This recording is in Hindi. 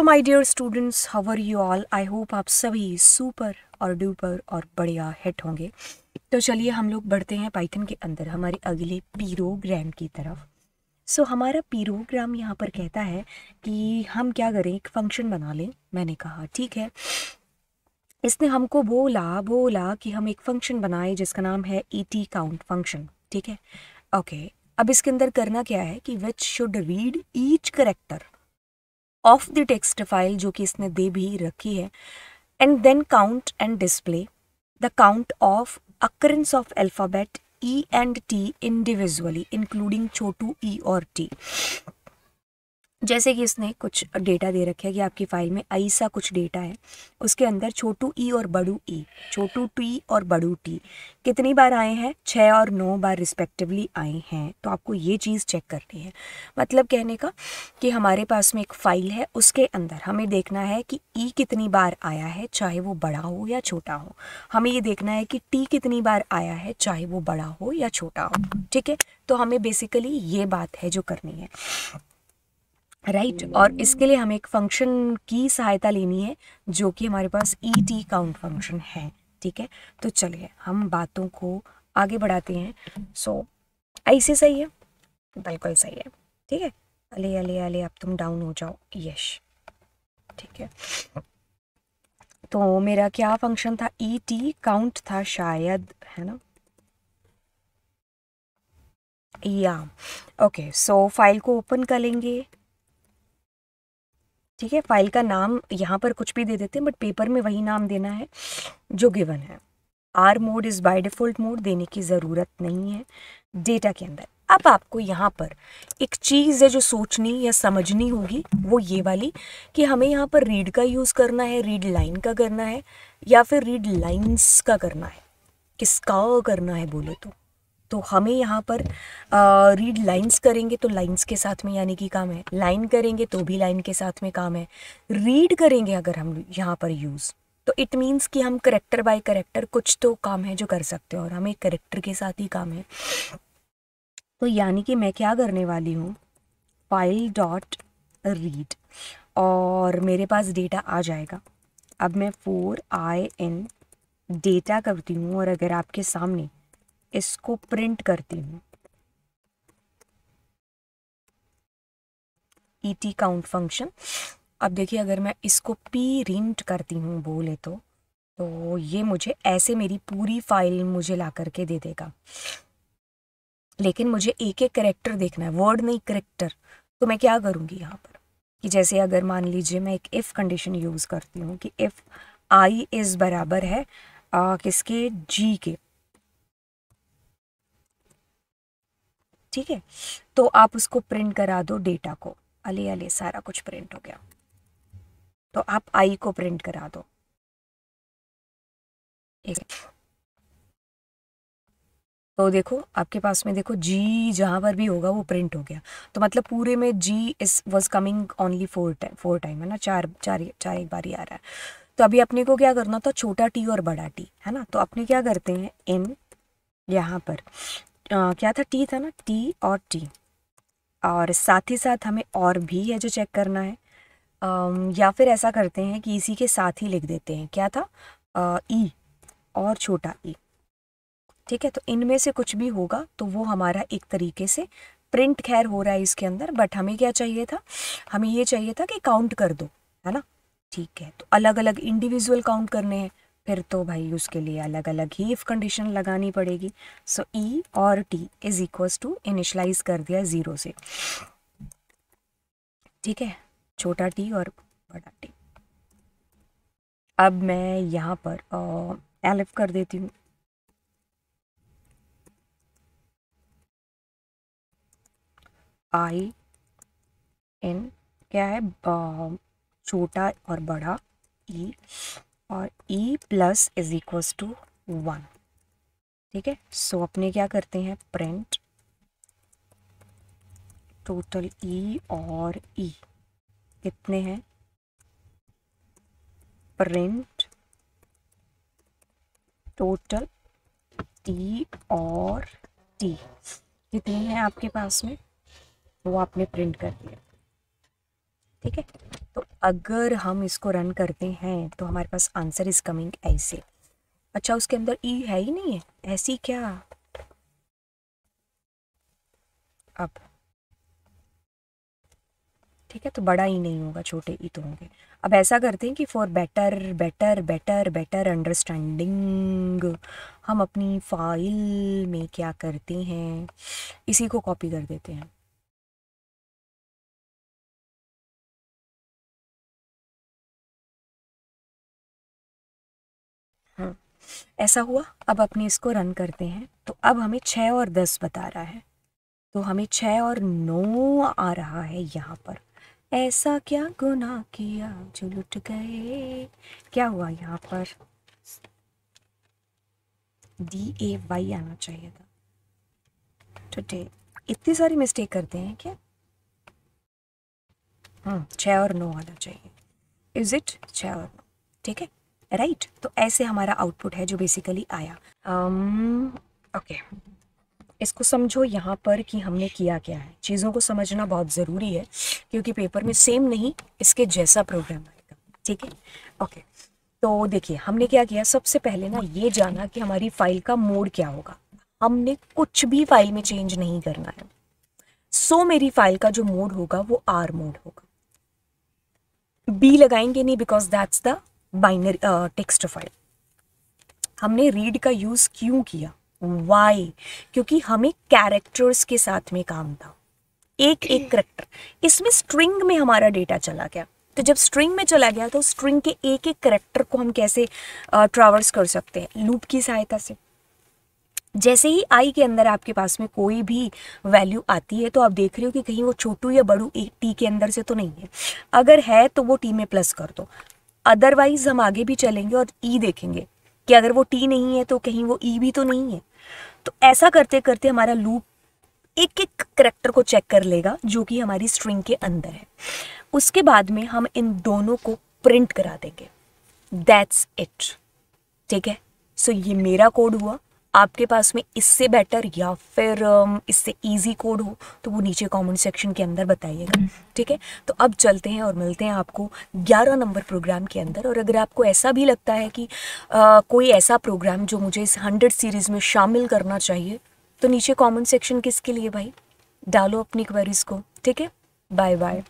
My dear students, how are you all. I hope आप सभी सुपर और डुपर और बढ़िया हिट होंगे। तो चलिए हम लोग बढ़ते हैं पाइथन के अंदर हमारे अगले प्रोग्राम की तरफ। हमारा प्रोग्राम यहाँ पर कहता है कि हम क्या करें, एक फंक्शन बना लें। मैंने कहा ठीक है। इसने हमको बोला कि हम एक फंक्शन बनाए जिसका नाम है et काउंट फंक्शन। ठीक है, ओके। अब इसके अंदर करना क्या है कि which should read each character of the text file, जो कि इसने दे भी रखी है, and then count and display the count of occurrence of alphabet E and T individually including छोटू ई और टी। जैसे कि इसने कुछ डेटा दे रखे है कि आपकी फाइल में ऐसा कुछ डेटा है, उसके अंदर छोटू ई और बड़ू ई, छोटू टी और बड़ू टी कितनी बार आए हैं, 6 और 9 बार रिस्पेक्टिवली आए हैं। तो आपको ये चीज़ चेक करनी है। मतलब कहने का कि हमारे पास में एक फ़ाइल है, उसके अंदर हमें देखना है कि ई कितनी बार आया है, चाहे वो बड़ा हो या छोटा हो। हमें ये देखना है कि टी कितनी बार आया है, चाहे वो बड़ा हो या छोटा हो। ठीक है, तो हमें बेसिकली ये बात है जो करनी है, राइट। और इसके लिए हमें एक फंक्शन की सहायता लेनी है जो कि हमारे पास et काउंट फंक्शन है। ठीक है, तो चलिए हम बातों को आगे बढ़ाते हैं। ऐसे सही है, बिल्कुल सही है। ठीक है, अले अले अले अब तुम डाउन हो जाओ, यश। ठीक है, तो मेरा क्या फंक्शन था, et काउंट था शायद, है ना, या ओके। फाइल को ओपन कर लेंगे। ठीक है, फाइल का नाम यहाँ पर कुछ भी दे देते हैं, बट पेपर में वही नाम देना है जो गिवन है। Are mode is by default mode, देने की ज़रूरत नहीं है डेटा के अंदर। अब आपको यहाँ पर एक चीज़ है जो सोचनी या समझनी होगी, वो ये वाली कि हमें यहाँ पर रीड का यूज़ करना है, रीड लाइन का करना है, या फिर रीड लाइंस का करना है। किसका करना है बोले तो हमें यहाँ पर रीड लाइंस करेंगे तो लाइंस के साथ में यानी कि काम है, लाइन करेंगे तो भी लाइन के साथ में काम है, रीड करेंगे अगर हम यहाँ पर यूज़, तो इट मीन्स कि हम करेक्टर बाय करेक्टर कुछ तो काम है जो कर सकते हैं, और हमें करेक्टर के साथ ही काम है। तो यानी कि मैं क्या करने वाली हूँ, फाइल डॉट रीड, और मेरे पास डेटा आ जाएगा। अब मैं 4in डेटा करती हूँ, और अगर आपके सामने इसको प्रिंट करती हूँ, et काउंट फंक्शन। अब देखिए अगर मैं इसको प्रिंट करती हूँ बोले तो ये मुझे ऐसे मेरी पूरी फाइल मुझे ला करके दे देगा। लेकिन मुझे एक एक करेक्टर देखना है, वर्ड नहीं करेक्टर। तो मैं क्या करूँगी यहाँ पर कि जैसे अगर मान लीजिए मैं एक इफ़ कंडीशन यूज़ करती हूँ कि इफ़ आई इज़ बराबर है किसके, जी के। ठीक है, तो आप उसको प्रिंट करा दो डेटा को, अले अले सारा कुछ प्रिंट हो गया। तो आप आई को प्रिंट करा दो। तो देखो आपके पास में देखो जी जहाँ पर भी होगा वो प्रिंट हो गया। तो मतलब पूरे में जी इस वॉज कमिंग ओनली 4 टाइम, है ना, चार चार चार एक बार ही आ रहा है। तो अभी अपने को क्या करना था, छोटा टी और बड़ा टी, है ना। तो अपने क्या करते हैं, इन यहाँ पर क्या था, टी था ना, टी और टी, और साथ ही साथ हमें और भी है जो चेक करना है। या फिर ऐसा करते हैं कि इसी के साथ ही लिख देते हैं, क्या था, ई और छोटा ई। ठीक है, तो इनमें से कुछ भी होगा तो वो हमारा एक तरीके से प्रिंट खैर हो रहा है इसके अंदर, बट हमें क्या चाहिए था, हमें ये चाहिए था कि काउंट कर दो, है ना। ठीक है, तो अलग अलग इंडिविजुअल काउंट करने हैं, फिर तो भाई उसके लिए अलग अलग ही इफ कंडीशन लगानी पड़ेगी। सो ई और T is equals to, initialise कर दिया 0 से। ठीक है, छोटा टी और बड़ा टी। अब मैं यहाँ पर एलिफ कर देती हूँ। आई इन क्या है, छोटा और बड़ा ई, और E plus is equals to 1। ठीक है, सो अपने क्या करते हैं, प्रिंट टोटल ई और ई कितने हैं, प्रिंट टोटल टी और टी कितने हैं आपके पास में, वो आपने प्रिंट कर दिया। ठीक है, तो अगर हम इसको रन करते हैं तो हमारे पास आंसर इज कमिंग ऐसे। अच्छा, उसके अंदर ई है ही नहीं है, ऐसी क्या? अब ठीक है, तो बड़ा ही नहीं होगा, छोटे ही तो होंगे। अब ऐसा करते हैं कि for better better better better understanding हम अपनी फाइल में क्या करते हैं, इसी को कॉपी कर देते हैं। हाँ, ऐसा हुआ। अब अपने इसको रन करते हैं, तो अब हमें 6 और 10 बता रहा है, तो हमें 6 और 9 आ रहा है यहाँ पर। ऐसा क्या गुनाह किया जो लुट गए, क्या हुआ यहाँ पर? DAY आना चाहिए था। टुडे इतनी सारी मिस्टेक करते हैं क्या? 6 और 9 आना चाहिए। इज इट 6 और 9? ठीक है, राइट। तो ऐसे हमारा आउटपुट है जो बेसिकली आया। ओके, इसको समझो यहाँ पर कि हमने किया क्या है। चीज़ों को समझना बहुत ज़रूरी है, क्योंकि पेपर में सेम नहीं इसके जैसा प्रोग्राम आएगा। ठीक है, ओके। तो देखिए हमने क्या किया, सबसे पहले ना ये जाना कि हमारी फाइल का मोड क्या होगा। हमने कुछ भी फाइल में चेंज नहीं करना है। सो मेरी फाइल का जो मोड होगा वो आर मोड होगा। बी लगाएंगे नहीं, because that's the binary text file. हमने रीड का यूज क्यों किया, वाई, क्योंकि हमें कैरेक्टर्स के साथ में काम था, एक एक करेक्टर। इसमें स्ट्रिंग में हमारा डेटा चला गया, तो जब स्ट्रिंग में चला गया तो स्ट्रिंग के एक एक करेक्टर को हम कैसे ट्रैवर्स कर सकते हैं, लूप की सहायता से। जैसे ही आई के अंदर आपके पास में कोई भी वैल्यू आती है, तो आप देख रहे हो कि कहीं वो छोटू या बड़ू टी के अंदर से तो नहीं है। अगर है तो वो टी में प्लस कर दो, अदरवाइज हम आगे भी चलेंगे और ई देखेंगे कि अगर वो टी नहीं है तो कहीं वो ई भी तो नहीं है। तो ऐसा करते करते हमारा लूप एक एक करेक्टर को चेक कर लेगा जो कि हमारी स्ट्रिंग के अंदर है। उसके बाद में हम इन दोनों को प्रिंट करा देंगे। That's it. ठीक है, सो ये मेरा कोड हुआ। आपके पास में इससे बेटर या फिर इससे इजी कोड हो तो वो नीचे कमेंट सेक्शन के अंदर बताइएगा। ठीक है, तो अब चलते हैं और मिलते हैं आपको 11 नंबर प्रोग्राम के अंदर। और अगर आपको ऐसा भी लगता है कि कोई ऐसा प्रोग्राम जो मुझे इस 100 सीरीज़ में शामिल करना चाहिए, तो नीचे कमेंट सेक्शन किसके लिए भाई, डालो अपनी क्वेरीज को। ठीक है, बाय बाय।